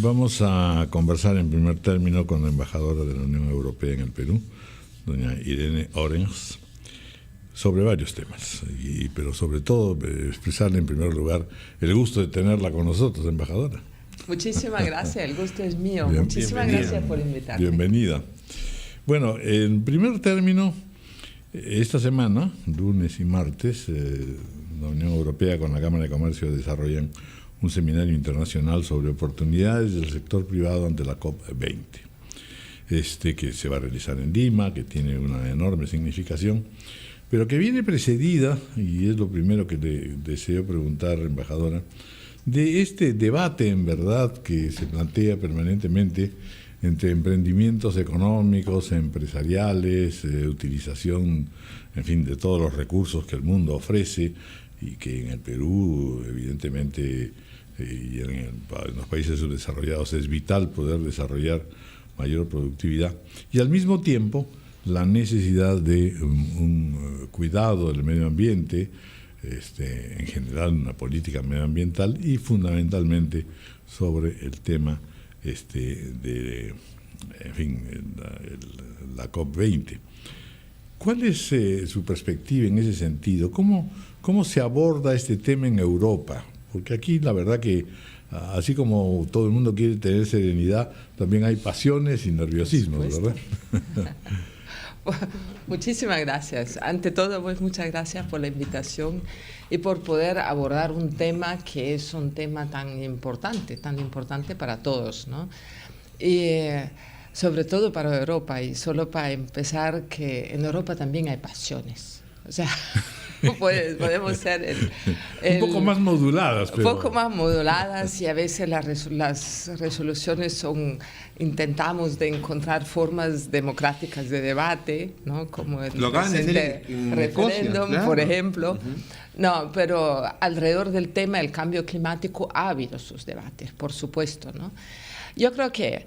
Vamos a conversar en primer término con la embajadora de la Unión Europea en el Perú, doña Irene Orenz, sobre varios temas, pero sobre todo expresarle en primer lugar el gusto de tenerla con nosotros, embajadora. Muchísimas gracias, el gusto es mío. Muchísimas gracias por invitarme. Bienvenida. Bueno, en primer término, esta semana, lunes y martes, la Unión Europea con la Cámara de Comercio desarrollan un seminario internacional sobre oportunidades del sector privado ante la COP20, que se va a realizar en Lima, que tiene una enorme significación, pero que viene precedida, y es lo primero que le deseo preguntar, embajadora, de este debate en verdad que se plantea permanentemente entre emprendimientos económicos, empresariales, utilización, en fin, de todos los recursos que el mundo ofrece y que en el Perú, evidentemente, y en los países subdesarrollados es vital poder desarrollar mayor productividad, y al mismo tiempo la necesidad de un cuidado del medio ambiente, en general una política medioambiental y fundamentalmente sobre el tema de, en fin, la COP20. ¿Cuál es su perspectiva en ese sentido? ¿Cómo se aborda este tema en Europa? Porque aquí la verdad que, así como todo el mundo quiere tener serenidad, también hay pasiones y nerviosismos, ¿verdad? Muchísimas gracias. Ante todo, pues muchas gracias por la invitación y por poder abordar un tema que es un tema tan importante para todos, ¿no? Y sobre todo para Europa, y solo para empezar, que en Europa también hay pasiones. O sea, podemos ser un poco más moduladas. Un poco más moduladas, y a veces las resoluciones intentamos de encontrar formas democráticas de debate, ¿no? Como el referéndum, claro, por ejemplo. No, pero alrededor del tema del cambio climático ha habido sus debates, por supuesto, ¿no? Yo creo que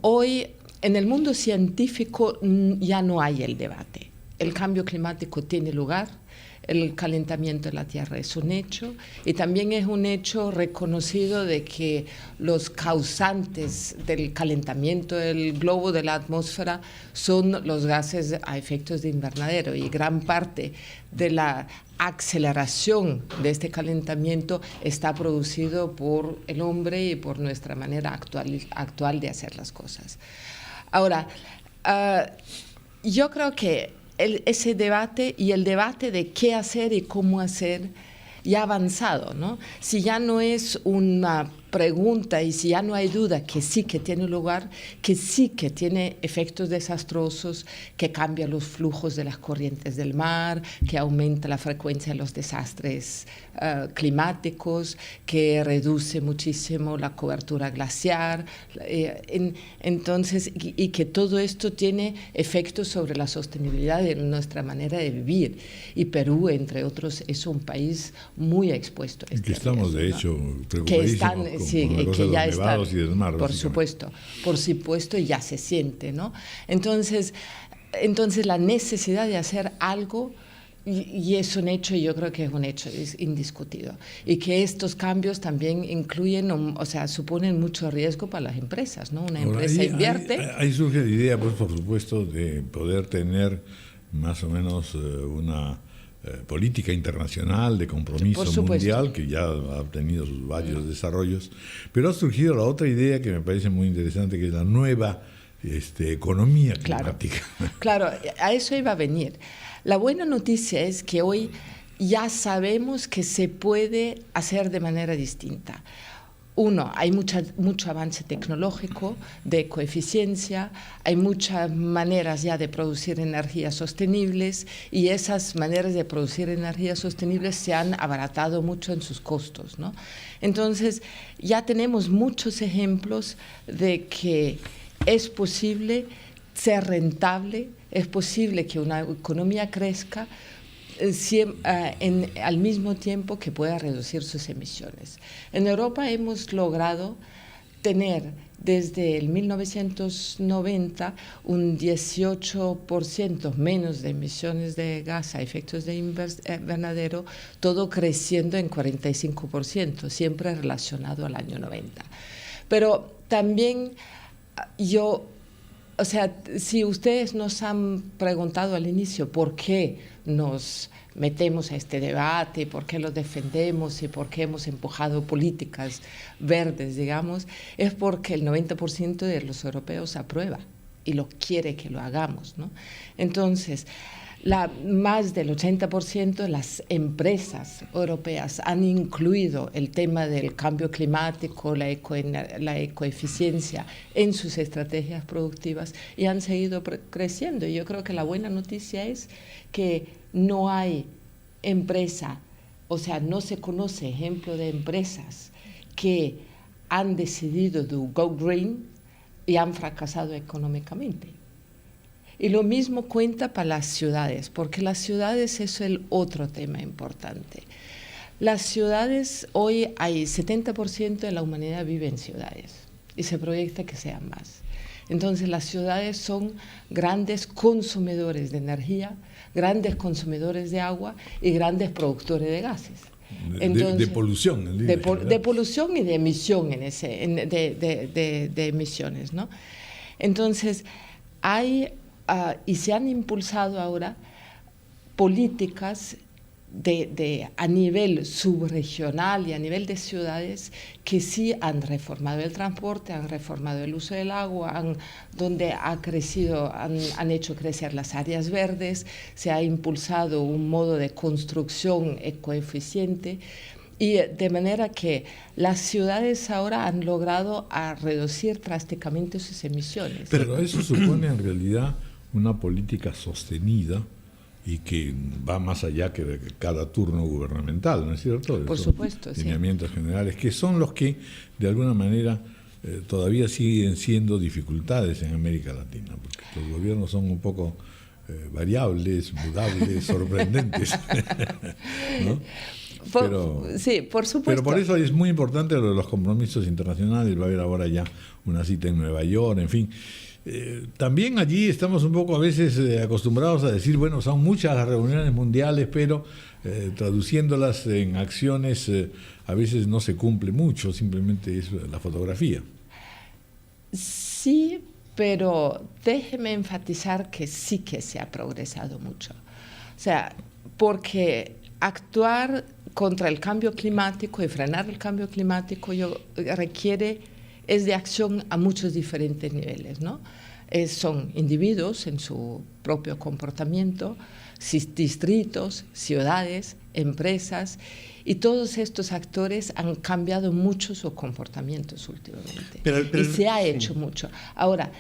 hoy en el mundo científico ya no hay el debate. El cambio climático tiene lugar, el calentamiento de la Tierra es un hecho, y también es un hecho reconocido de que los causantes del calentamiento del globo, de la atmósfera, son los gases a efectos de invernadero, y gran parte de la aceleración de este calentamiento está producido por el hombre y por nuestra manera actual de hacer las cosas. Ahora, yo creo que ese debate y el debate de qué hacer y cómo hacer ya ha avanzado, ¿no? Si ya no es una pregunta y si ya no hay duda que sí que tiene lugar, que sí que tiene efectos desastrosos, que cambia los flujos de las corrientes del mar, que aumenta la frecuencia de los desastres climáticos, que reduce muchísimo la cobertura glaciar, entonces, y que todo esto tiene efectos sobre la sostenibilidad de nuestra manera de vivir. Y Perú, entre otros, es un país muy expuesto a este estamos, de hecho, preocupadísimos. Sí, que ya están, y del mar, por supuesto, ya se siente, ¿no? Entonces la necesidad de hacer algo, y es un hecho, y yo creo que es un hecho, es indiscutido, y que estos cambios también incluyen, o sea, suponen mucho riesgo para las empresas, ¿no? Una empresa invierte. Ahí surge la idea, pues, por supuesto, de poder tener más o menos una política internacional de compromiso mundial, que ya ha tenido sus varios desarrollos, pero ha surgido la otra idea que me parece muy interesante, que es la nueva economía climática. Claro, a eso iba a venir. La buena noticia es que hoy ya sabemos que se puede hacer de manera distinta. Uno, hay mucho avance tecnológico, de ecoeficiencia, hay muchas maneras ya de producir energías sostenibles, y esas maneras de producir energías sostenibles se han abaratado mucho en sus costos, ¿no? Entonces, ya tenemos muchos ejemplos de que es posible ser rentable, es posible que una economía crezca al mismo tiempo que pueda reducir sus emisiones. En Europa hemos logrado tener desde el 1990 un 18% menos de emisiones de gas a efectos de invernadero, todo creciendo en 45%, siempre relacionado al año 90. Pero también o sea, si ustedes nos han preguntado al inicio por qué nos metemos a este debate, por qué lo defendemos y por qué hemos empujado políticas verdes, digamos, es porque el 90% de los europeos aprueba y lo quiere que lo hagamos, ¿no? Entonces, más del 80% de las empresas europeas han incluido el tema del cambio climático, la ecoeficiencia en sus estrategias productivas y han seguido creciendo. Y yo creo que la buena noticia es que no hay empresa, o sea, no se conoce ejemplo de empresas que han decidido go green y han fracasado económicamente. Y lo mismo cuenta para las ciudades, porque las ciudades es el otro tema importante. Las ciudades, hoy hay 70% de la humanidad vive en ciudades y se proyecta que sean más. Entonces las ciudades son grandes consumidores de energía, grandes consumidores de agua y grandes productores de gases. Entonces, de polución. De polución y de emisión, de emisiones, ¿no? Entonces hay... y se han impulsado ahora políticas a nivel subregional y a nivel de ciudades que sí han reformado el transporte, han reformado el uso del agua, donde han hecho crecer las áreas verdes, se ha impulsado un modo de construcción ecoeficiente. Y de manera que las ciudades ahora han logrado reducir drásticamente sus emisiones. Pero eso supone en realidad una política sostenida y que va más allá que de cada turno gubernamental, ¿no es cierto? Por supuesto, sí. Lineamientos generales, que son los que, de alguna manera, todavía siguen siendo dificultades en América Latina, porque los gobiernos son un poco variables, mudables, sorprendentes, ¿no? Sí, por supuesto. Pero por eso es muy importante lo de los compromisos internacionales. Va a haber ahora ya una cita en Nueva York, en fin. También allí estamos un poco a veces acostumbrados a decir, bueno, son muchas las reuniones mundiales, pero traduciéndolas en acciones a veces no se cumple mucho, simplemente es la fotografía. Sí, pero déjeme enfatizar que sí que se ha progresado mucho. O sea, porque actuar contra el cambio climático y frenar el cambio climático es de acción a muchos diferentes niveles, ¿no? Son individuos en su propio comportamiento, distritos, ciudades, empresas, y todos estos actores han cambiado mucho sus comportamientos últimamente. Y se ha hecho mucho. Ahora,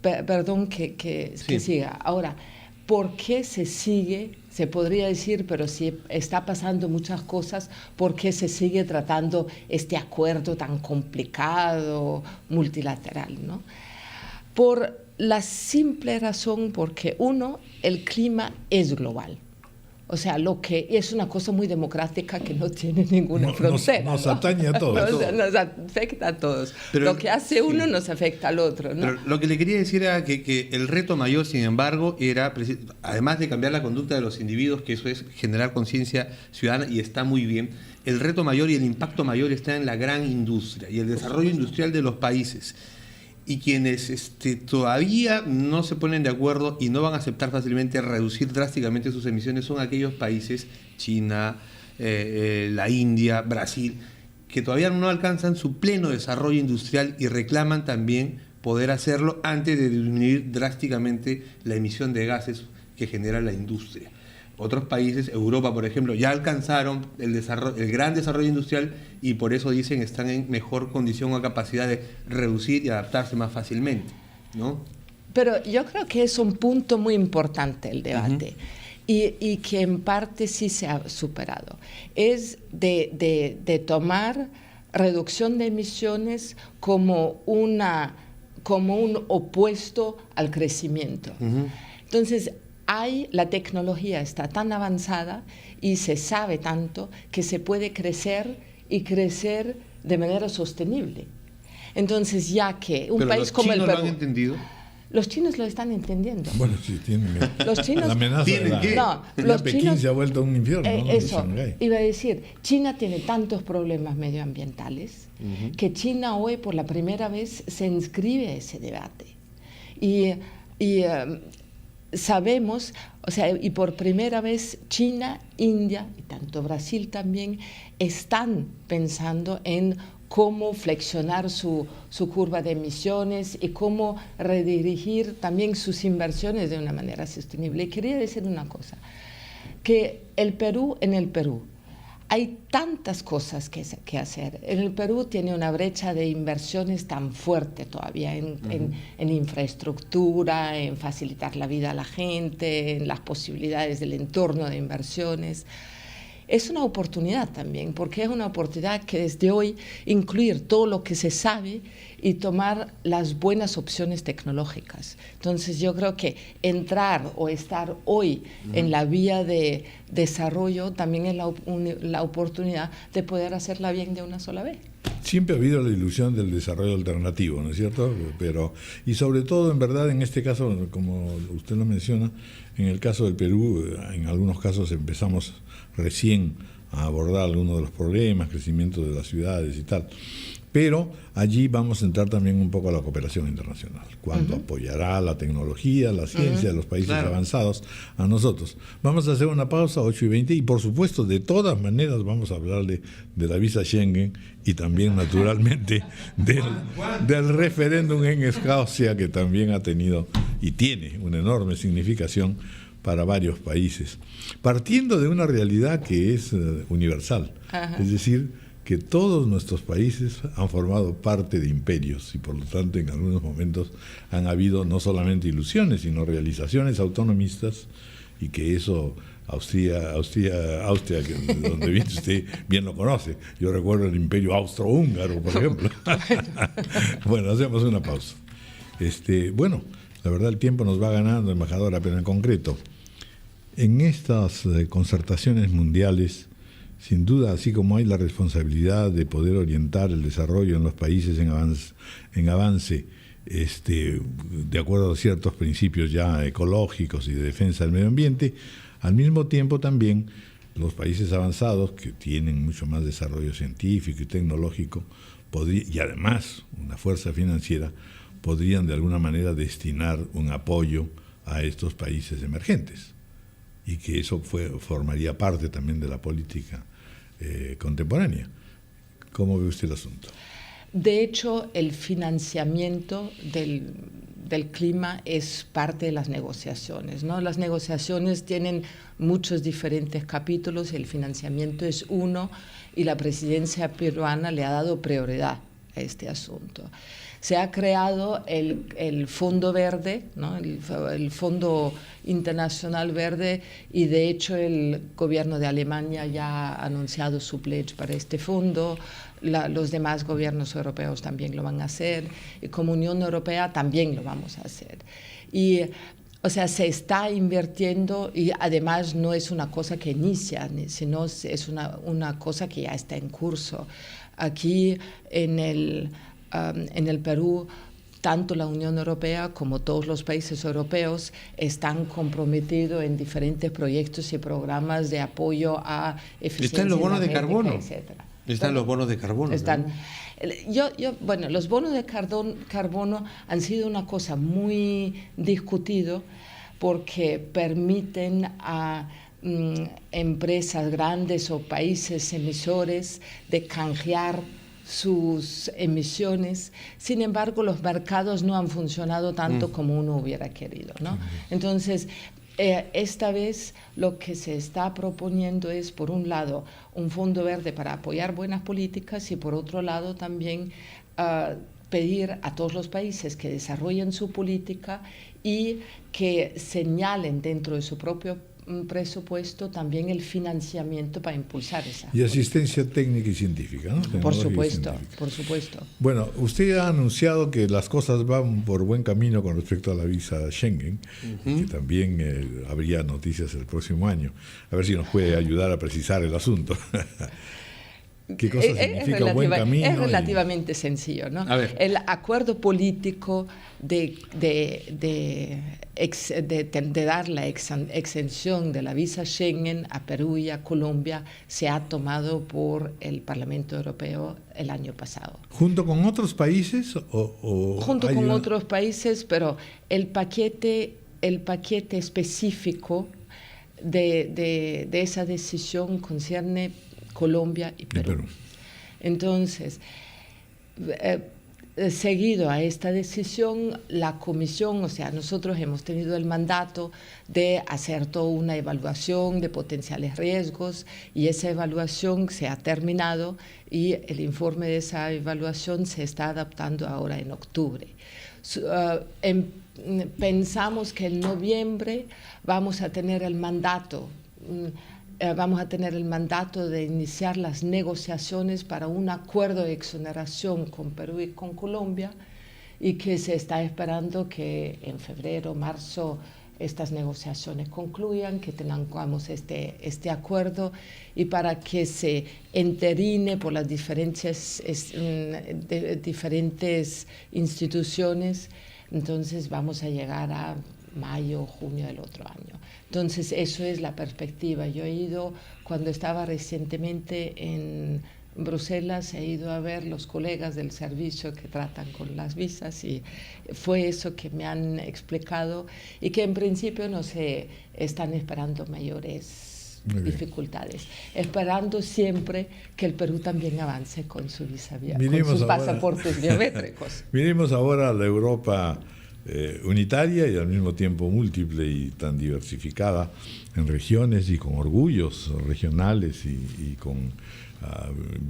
perdón que siga. Ahora, ¿por qué se sigue? Se podría decir, pero si está pasando muchas cosas, ¿por qué se sigue tratando este acuerdo tan complicado, multilateral, ¿no? Por la simple razón porque, uno, el clima es global. O sea, lo que es una cosa muy democrática que no tiene ninguna frontera. Nos atañe a todos. Nos afecta a todos. Pero lo que hace uno nos afecta al otro, ¿no? Pero lo que le quería decir era que el reto mayor, sin embargo, era, además de cambiar la conducta de los individuos, que eso es generar conciencia ciudadana y está muy bien, el reto mayor y el impacto mayor está en la gran industria y el desarrollo industrial de los países. Y quienes todavía no se ponen de acuerdo y no van a aceptar fácilmente reducir drásticamente sus emisiones son aquellos países, China, la India, Brasil, que todavía no alcanzan su pleno desarrollo industrial y reclaman también poder hacerlo antes de disminuir drásticamente la emisión de gases que genera la industria. Otros países, Europa por ejemplo, ya alcanzaron el gran desarrollo industrial y por eso dicen están en mejor condición o capacidad de reducir y adaptarse más fácilmente, ¿no? Pero yo creo que es un punto muy importante el debate. Y que en parte sí se ha superado. Es de tomar reducción de emisiones como un opuesto al crecimiento. Entonces, la tecnología está tan avanzada y se sabe tanto que se puede crecer y crecer de manera sostenible. Entonces, ya que un país como el Perú... ¿Pero los chinos lo han entendido? Los chinos lo están entendiendo. Bueno, sí, tienen los chinos, la amenaza los Pekín chinos, se ha vuelto un infierno, ¿no? Eso, iba a decir, China tiene tantos problemas medioambientales que China hoy por la primera vez se inscribe a ese debate. Y sabemos, o sea, y por primera vez China, India y tanto Brasil también están pensando en cómo flexionar su curva de emisiones y cómo redirigir también sus inversiones de una manera sostenible. Y quería decir una cosa, que en el Perú hay tantas cosas que hacer. El Perú tiene una brecha de inversiones tan fuerte todavía en infraestructura, en facilitar la vida a la gente, en las posibilidades del entorno de inversiones. Es una oportunidad también, porque es una oportunidad que desde hoy incluir todo lo que se sabe y tomar las buenas opciones tecnológicas. Entonces yo creo que entrar o estar hoy en la vía de desarrollo también es la oportunidad de poder hacerla bien de una sola vez. Siempre ha habido la ilusión del desarrollo alternativo, ¿no es cierto? Y sobre todo, en verdad, en este caso, como usted lo menciona, en el caso del Perú, en algunos casos empezamos recién a abordar algunos de los problemas, crecimiento de las ciudades y tal. Pero allí vamos a entrar también un poco a la cooperación internacional, cuando apoyará la tecnología, la ciencia de los países avanzados a nosotros. Vamos a hacer una pausa, 8:20, y por supuesto, de todas maneras, vamos a hablar de la visa Schengen y también, naturalmente, del referéndum en Escocia, que también ha tenido y tiene una enorme significación para varios países, partiendo de una realidad que es universal, es decir, que todos nuestros países han formado parte de imperios y por lo tanto en algunos momentos han habido no solamente ilusiones, sino realizaciones autonomistas, y que eso Austria, donde viene usted, bien lo conoce. Yo recuerdo el imperio austrohúngaro, por ejemplo. Bueno, hacemos una pausa. Bueno, la verdad el tiempo nos va ganando, embajadora, pero en concreto, en estas concertaciones mundiales, sin duda, así como hay la responsabilidad de poder orientar el desarrollo en los países en avance, de acuerdo a ciertos principios ya ecológicos y de defensa del medio ambiente, al mismo tiempo también los países avanzados, que tienen mucho más desarrollo científico y tecnológico, y además una fuerza financiera, podrían de alguna manera destinar un apoyo a estos países emergentes, y que eso formaría parte también de la política contemporánea. ¿Cómo ve usted el asunto? De hecho, el financiamiento del clima es parte de las negociaciones, ¿no? Las negociaciones tienen muchos diferentes capítulos, el financiamiento es uno, y la presidencia peruana le ha dado prioridad a este asunto. Se ha creado el Fondo Verde, ¿no? el Fondo Internacional Verde, y de hecho el gobierno de Alemania ya ha anunciado su pledge para este fondo. Los demás gobiernos europeos también lo van a hacer, y como Unión Europea también lo vamos a hacer. Y o sea, se está invirtiendo, y además no es una cosa que inicia, sino es una cosa que ya está en curso. Aquí en el Perú, tanto la Unión Europea como todos los países europeos están comprometidos en diferentes proyectos y programas de apoyo a eficiencia energética. Están los bonos de carbono. Etcétera. Están los bonos de carbono. Están. Bueno, los bonos de carbono han sido una cosa muy discutida porque permiten a empresas grandes o países emisores de canjear sus emisiones. Sin embargo, los mercados no han funcionado tanto como uno hubiera querido, ¿no? Entonces, esta vez lo que se está proponiendo es, por un lado, un fondo verde para apoyar buenas políticas, y por otro lado también pedir a todos los países que desarrollen su política y que señalen dentro de su propio presupuesto también el financiamiento para impulsar esa y asistencia técnica y científica, ¿no? Por supuesto, por supuesto. Bueno, usted ha anunciado que las cosas van por buen camino con respecto a la visa Schengen, y que también habría noticias el próximo año. A ver si nos puede ayudar a precisar el asunto. ¿Qué cosa significa buen camino? Es relativamente sencillo, ¿no? El acuerdo político de dar la exención de la visa Schengen a Perú y a Colombia se ha tomado por el Parlamento Europeo el año pasado. ¿Junto con otros países? Junto con otros países, pero el paquete específico de esa decisión concierne Colombia y Perú. Entonces, seguido a esta decisión, la Comisión, o sea, nosotros hemos tenido el mandato de hacer toda una evaluación de potenciales riesgos y esa evaluación se ha terminado y el informe de esa evaluación se está adaptando ahora en octubre. Pensamos que en noviembre vamos a tener el mandato de iniciar las negociaciones para un acuerdo de exoneración con Perú y con Colombia y que se está esperando que en febrero, marzo estas negociaciones concluyan, que tengamos este acuerdo y para que se enterine por las diferentes instituciones. Entonces vamos a llegar a mayo o junio del otro año. Entonces, eso es la perspectiva. Yo he ido, cuando estaba recientemente en Bruselas, he ido a ver los colegas del servicio que tratan con las visas y fue eso que me han explicado y que en principio no se están esperando mayores dificultades, esperando siempre que el Perú también avance con su visa con sus pasaportes biométricos. Miremos ahora a la Europa unitaria y al mismo tiempo múltiple y tan diversificada en regiones y con orgullos regionales y con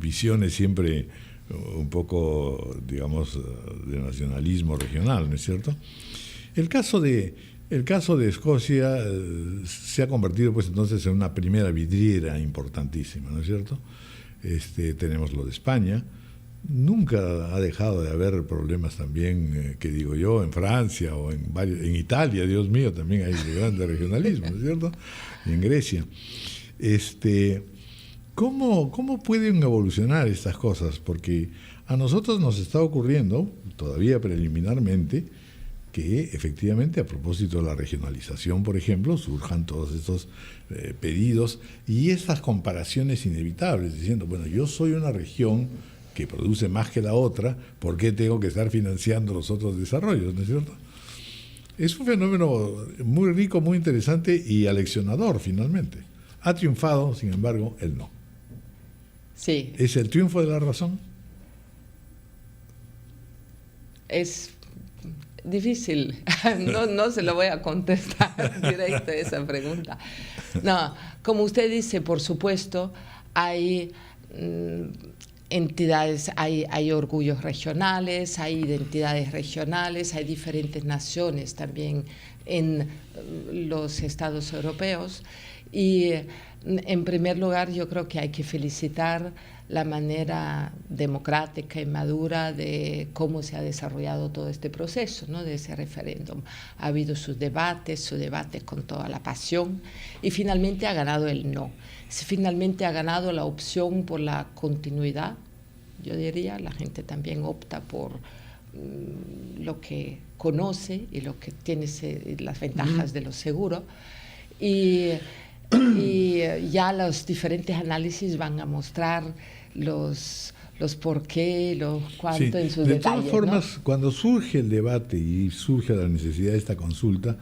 visiones siempre un poco, digamos, de nacionalismo regional, ¿no es cierto? El caso de Escocia se ha convertido pues entonces en una primera vidriera importantísima, ¿no es cierto? Tenemos lo de España. Nunca ha dejado de haber problemas también, que digo yo, en Francia o en Italia, Dios mío, también hay grandes regionalismo, ¿no es cierto? Y en Grecia. ¿Cómo pueden evolucionar estas cosas? Porque a nosotros nos está ocurriendo, todavía preliminarmente, que efectivamente a propósito de la regionalización, por ejemplo, surjan todos estos pedidos y estas comparaciones inevitables, diciendo, bueno, yo soy una región que produce más que la otra, ¿por qué tengo que estar financiando los otros desarrollos? ¿No es cierto? Es un fenómeno muy rico, muy interesante y aleccionador finalmente. Ha triunfado, sin embargo, el no. Sí. ¿Es el triunfo de la razón? Es difícil. No se lo voy a contestar directo a esa pregunta. No, como usted dice, por supuesto, hay entidades, hay orgullos regionales, hay identidades regionales, hay diferentes naciones también en los estados europeos y en primer lugar yo creo que hay que felicitar la manera democrática y madura de cómo se ha desarrollado todo este proceso, ¿no? De ese referéndum. Ha habido sus debates con toda la pasión y finalmente ha ganado el no. Finalmente ha ganado la opción por la continuidad, yo diría. La gente también opta por lo que conoce y lo que tiene las ventajas de lo seguro. Y ya los diferentes análisis van a mostrar los por qué, los cuánto en sus detalles. De todas formas, ¿no? Cuando surge el debate y surge la necesidad de esta consulta,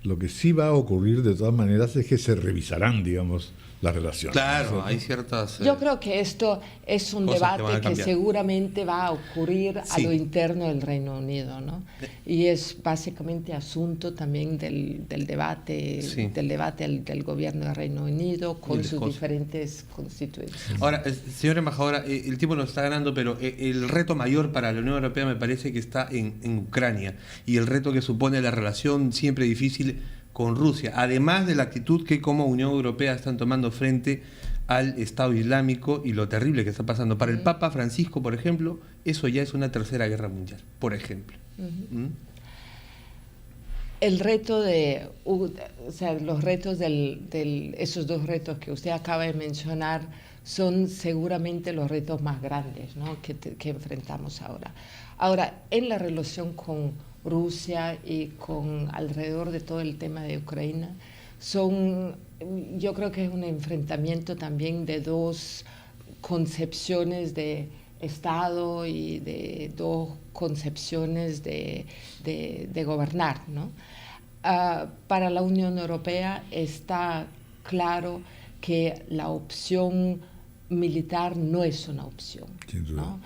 lo que sí va a ocurrir de todas maneras es que se revisarán, digamos, las relaciones. Claro, ¿no? hay ciertas... Yo creo que esto es un debate que seguramente va a ocurrir a lo interno del Reino Unido, ¿no? Y es básicamente asunto también del debate del gobierno del Reino Unido con sus diferentes constituyentes. Ahora, señora embajadora, el tiempo nos está ganando, pero el reto mayor para la Unión Europea me parece que está en Ucrania y el reto que supone la relación siempre difícil con Rusia, además de la actitud que como Unión Europea están tomando frente al Estado Islámico y lo terrible que está pasando. Para el Papa Francisco, por ejemplo, eso ya es una tercera guerra mundial, por ejemplo. El reto los retos esos dos retos que usted acaba de mencionar son seguramente los retos más grandes, ¿no?, que enfrentamos ahora. Ahora, en la relación con Rusia y con alrededor de todo el tema de Ucrania, yo creo que es un enfrentamiento también de dos concepciones de Estado y de dos concepciones de gobernar, ¿no? Para la Unión Europea está claro que la opción militar no es una opción, ¿no?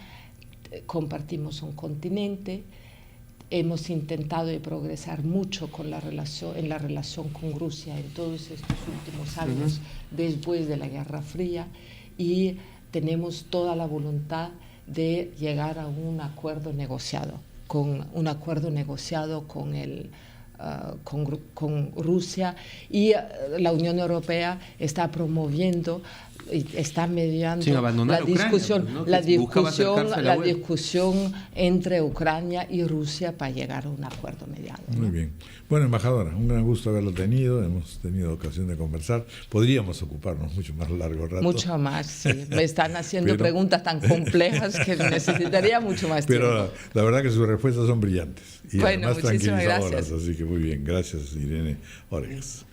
Compartimos un continente, hemos intentado progresar mucho en la relación con Rusia en todos estos últimos años, después de la Guerra Fría, y tenemos toda la voluntad de llegar a un acuerdo negociado, con Rusia, y la Unión Europea está promoviendo y está mediando la discusión entre Ucrania y Rusia para llegar a un acuerdo mediado, ¿no? Muy bien. Bueno, embajadora, un gran gusto haberlo tenido. Hemos tenido ocasión de conversar. Podríamos ocuparnos mucho más largo rato. Mucho más, sí. Me están haciendo preguntas tan complejas que necesitaría mucho más tiempo. Pero la verdad que sus respuestas son brillantes. Y bueno, además muchísimas gracias. Así que muy bien. Gracias, Irene Orgas.